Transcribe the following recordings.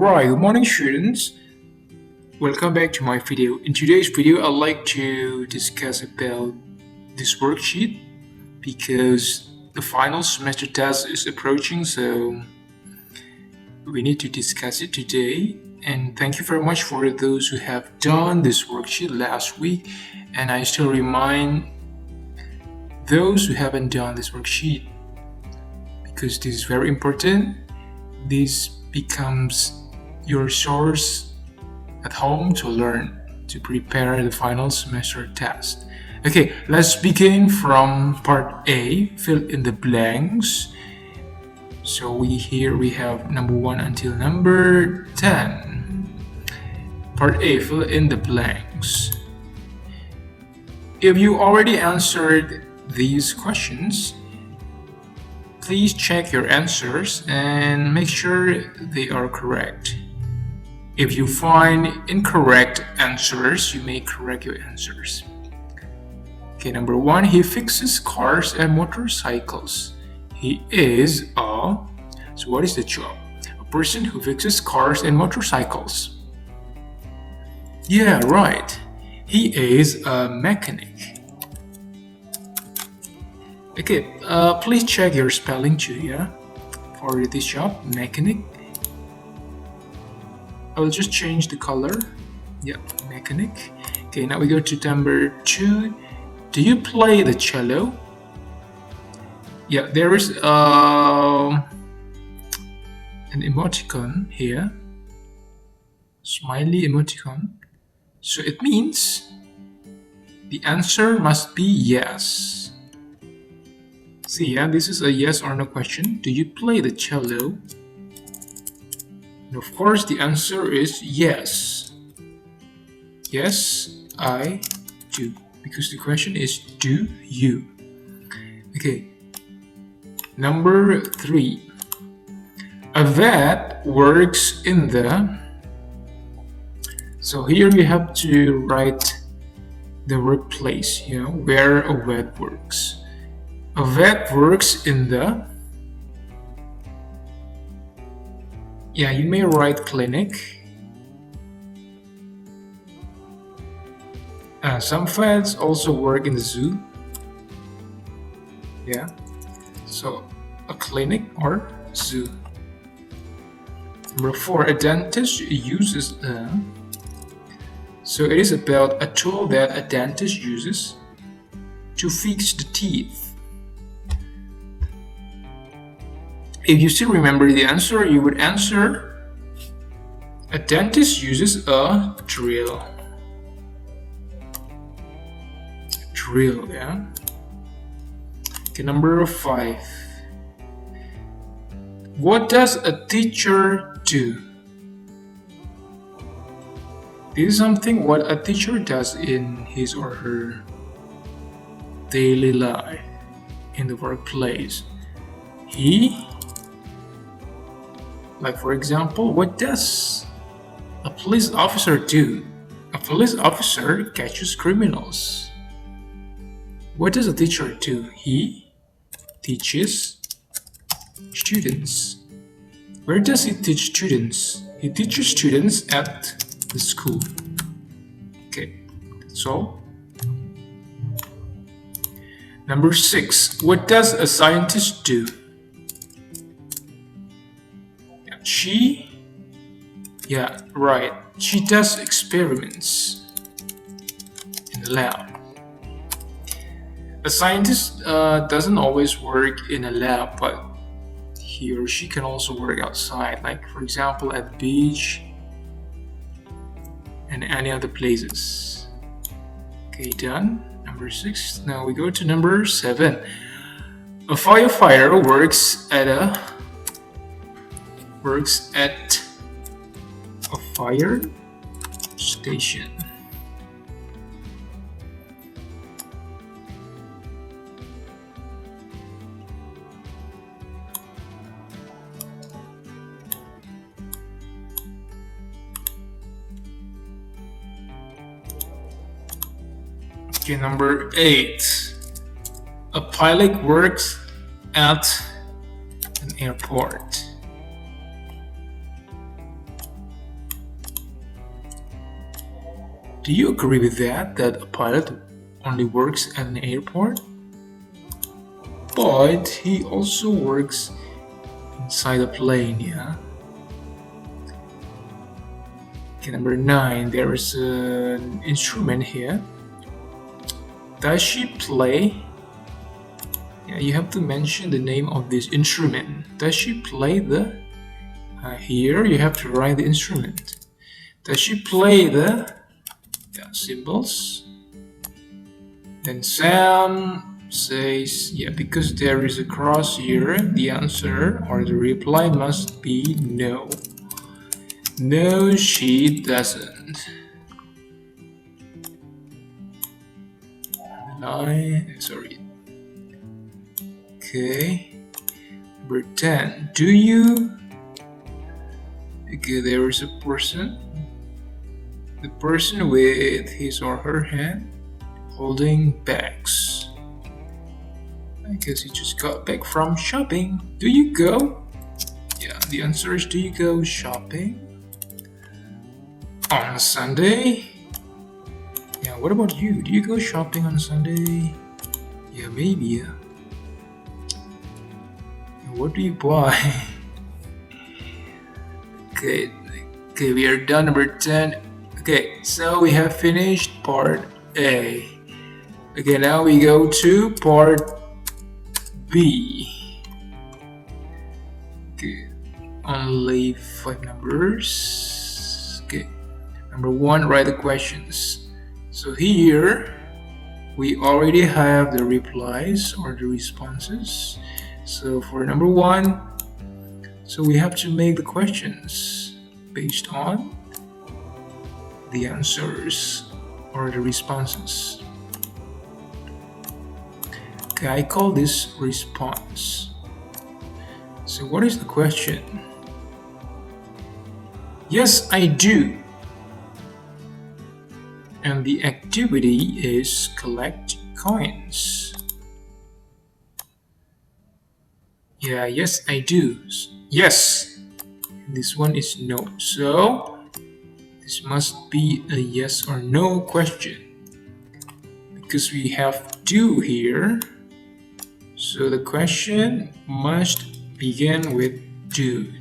Alright, good morning students. Welcome back to my video. In today's video, I'd like to discuss about this worksheet because the final semester test is approaching, so we need to discuss it today. And thank you very much for those who have done this worksheet last week. And I still remind those who haven't done this worksheet because this is very important. This becomes your source at home to learn, to prepare the final semester test. Okay, let's begin from part A, fill in the blanks. So here we have number 1 until number 10. Part A, fill in the blanks. If you already answered these questions, please check your answers and make sure they are correct. If you find incorrect answers, you may correct your answers. Okay, number 1, he fixes cars and motorcycles. He is a, so what is the job? A person who fixes cars and motorcycles. Yeah, right. He is a mechanic. Okay, please check your spelling too, yeah? For this job, mechanic. I will just change the color. Yep, mechanic. Okay, now we go to number 2. Do you play the cello? Yeah, there is an emoticon here. Smiley emoticon. So it means the answer must be yes. See, yeah, this is a yes or no question. Do you play the cello? And of course, the answer is yes. Yes, I do. Because the question is, do you? Okay. Number 3. A vet works in the... So here you have to write the workplace, you know, where a vet works. A vet works in the... Yeah, you may write clinic. Some vets also work in the zoo. Yeah, so a clinic or zoo. Number 4, a dentist uses a... So it is about a tool that a dentist uses to fix the teeth. If you still remember the answer, you would answer a dentist uses a drill. Drill, yeah. Okay, number 5. What does a teacher do? This is something what a teacher does in his or her daily life in the workplace. Like for example, what does a police officer do? A police officer catches criminals. What does a teacher do? He teaches students. Where does he teach students? He teaches students at the school. Okay, that's all. Number 6. What does a scientist do? She, yeah, right. She does experiments in the lab. A scientist doesn't always work in a lab, but he or she can also work outside, like for example at the beach and any other places. Okay, done. Number 6. Now we go to number 7. A firefighter works at a fire station. Okay, number 8. A pilot works at an airport. Do you agree with that a pilot only works at an airport? But he also works inside a plane, yeah? Okay, number 9, there is an instrument here. Does she play? Yeah, you have to mention the name of this instrument. Does she play the? Here you have to write the instrument. Does she play the symbols? Then Sam says, yeah, because there is a cross here, the answer or the reply must be no. No, she doesn't. 9, sorry. Okay. Number 10. Do you? Okay, there is a person. The person with his or her hand holding bags. I guess he just got back from shopping. Do you go? Yeah, the answer is do you go shopping on Sunday? Yeah, what about you? Do you go shopping on Sunday? Yeah, maybe. Yeah. What do you buy? Okay, we are done. Number 10. Okay, so we have finished part A. Okay, now we go to part B. Okay, only 5 numbers. Okay, number 1, write the questions. So here we already have the replies or the responses. So for number 1, so we have to make the questions based on the answers or the responses. Okay, I call this response. So what is the question? Yes, I do. And the activity is collect coins. Yeah, yes, I do. Yes. This one is no. So this must be a yes or no question because we have do here. So the question must begin with do.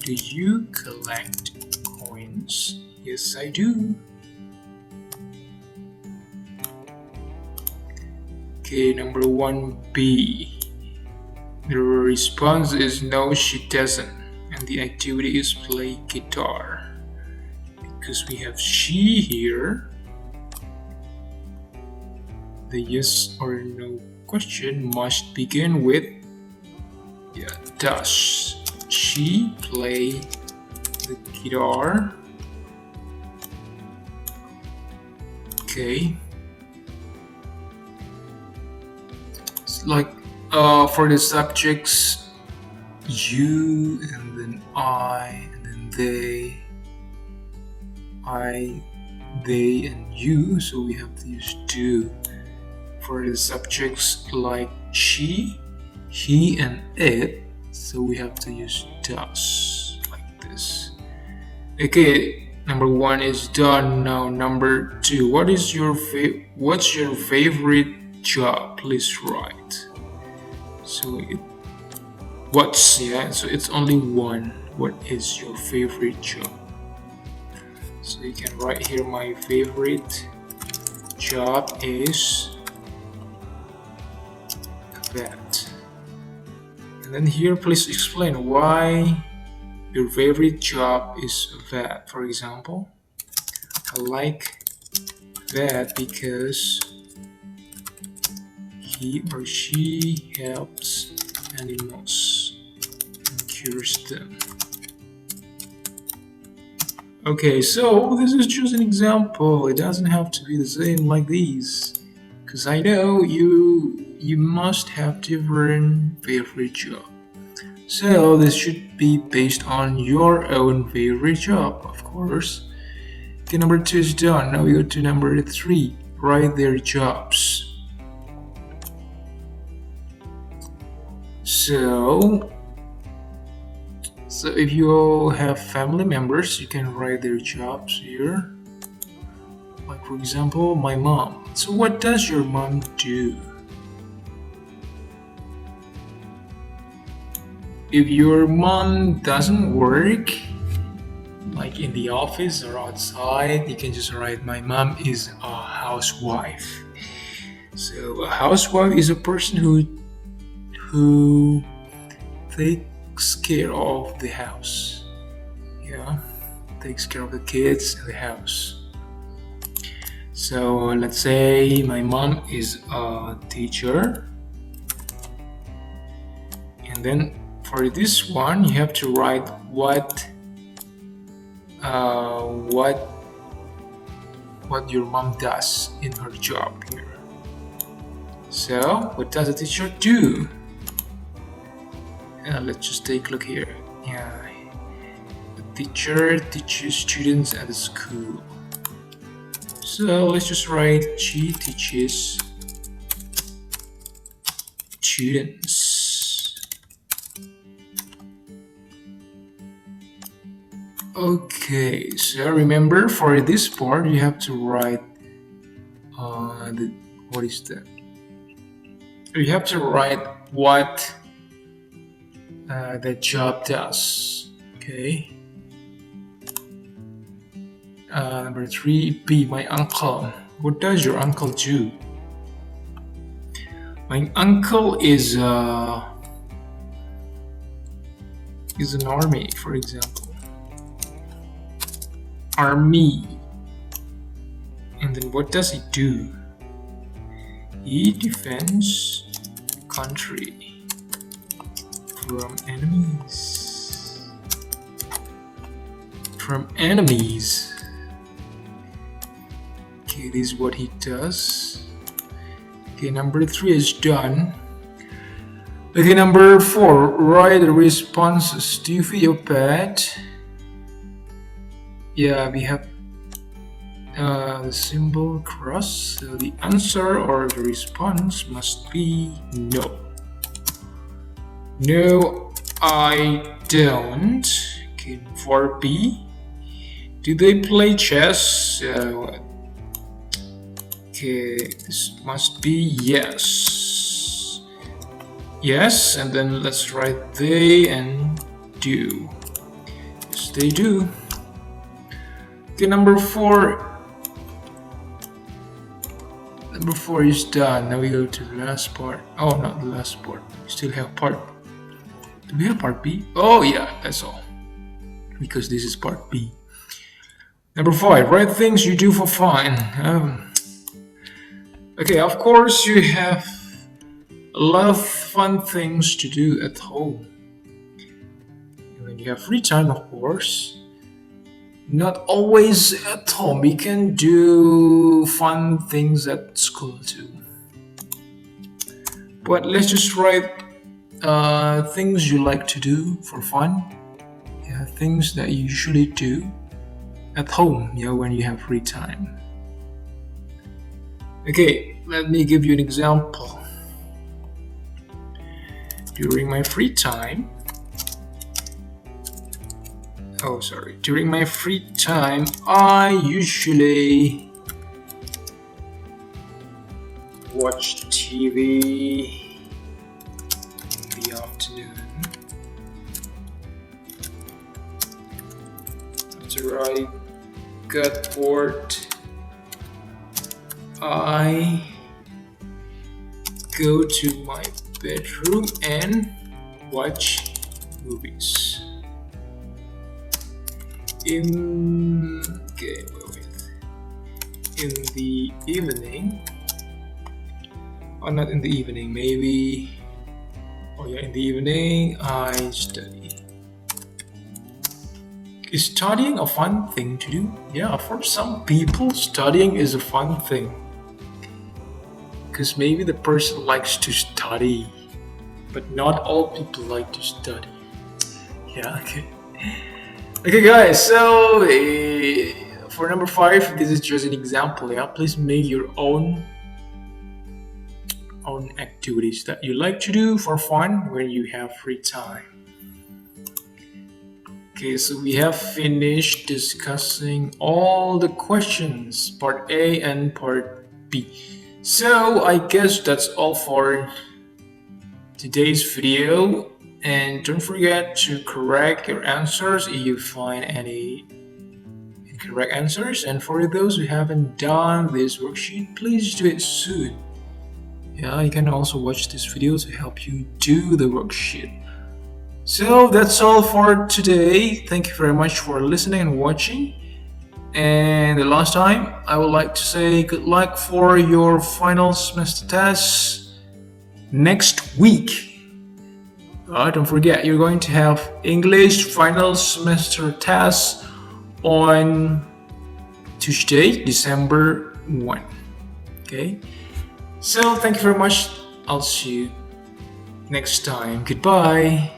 Do you collect coins? Yes, I do. Okay, number 1B. The response is no, she doesn't. And the activity is play guitar. Because we have she here, the yes or no question must begin with does she play the guitar? Okay. It's like for the subjects, you and then I and then they. I, they, and you, so we have to use do. For the subjects like she, he, and it, so we have to use does, like this. Okay, number 1 is done. Now number 2, what's your favorite job? Please write. So so it's only 1. What is your favorite job? So you can write here, my favorite job is that. And then here, please explain why your favorite job is that. For example, I like that because he or she helps animals and cures them. Okay, so this is just an example. It doesn't have to be the same like these, because I know you must have different favorite job. So this should be based on your own favorite job, of course. Okay, number 2 is done. Now we go to number 3. Write their jobs. So if you have family members, you can write their jobs here. Like for example, my mom. So what does your mom do? If your mom doesn't work, like in the office or outside, you can just write, my mom is a housewife. So a housewife is a person who takes care of the house. Yeah, takes care of the kids and the house. So let's say my mom is a teacher, and then for this one you have to write what your mom does in her job here. So what does a teacher do? Let's just take a look here. Yeah, the teacher teaches students at the school. So let's just write, she teaches students. Okay, so remember for this part you have to write what is that? You have to write what the job does. Okay. Number 3B, my uncle. What does your uncle do? My uncle is an army, for example. Army. And then what does he do? He defends the country from enemies. Okay, this is what he does. Okay, number 3 is done. Okay, number 4, write the responses. Do you feed your pet? Yeah, we have the symbol cross. So the answer or the response must be no. No, I don't. Okay, 4B. Do they play chess? Okay, this must be yes. Yes, and then let's write they and do. Yes, they do. Okay, number 4. Number 4 is done. Now we go to the last part. Oh, not the last part. We still have part. Do we have part B? Oh yeah, that's all. Because this is part B. Number 5, write things you do for fun. Okay, of course you have a lot of fun things to do at home. And when you have free time, of course, not always at home. You can do fun things at school too. But let's just write things you like to do for fun. Yeah, things that you usually do at home, yeah, when you have free time. Okay, let me give you an example. During my free time, I usually watch TV in the afternoon. After I got bored, I go to my bedroom and watch movies. In the evening, or not in the evening, maybe, in the evening I study. Is studying a fun thing to do? Yeah, for some people, studying is a fun thing. Because maybe the person likes to study, but not all people like to study. Yeah, okay. Okay guys, so for number 5, this is just an example. Yeah, please make your own activities that you like to do for fun when you have free time. Okay, so we have finished discussing all the questions, part A and part B. So I guess that's all for today's video. And don't forget to correct your answers if you find any incorrect answers. And for those who haven't done this worksheet, please do it soon. Yeah, you can also watch this video to help you do the worksheet. So that's all for today. Thank you very much for listening and watching. And the last time, I would like to say good luck for your final semester tests next week. Don't forget, you're going to have English final semester tests on Tuesday, December 1. Okay? So thank you very much. I'll see you next time. Goodbye.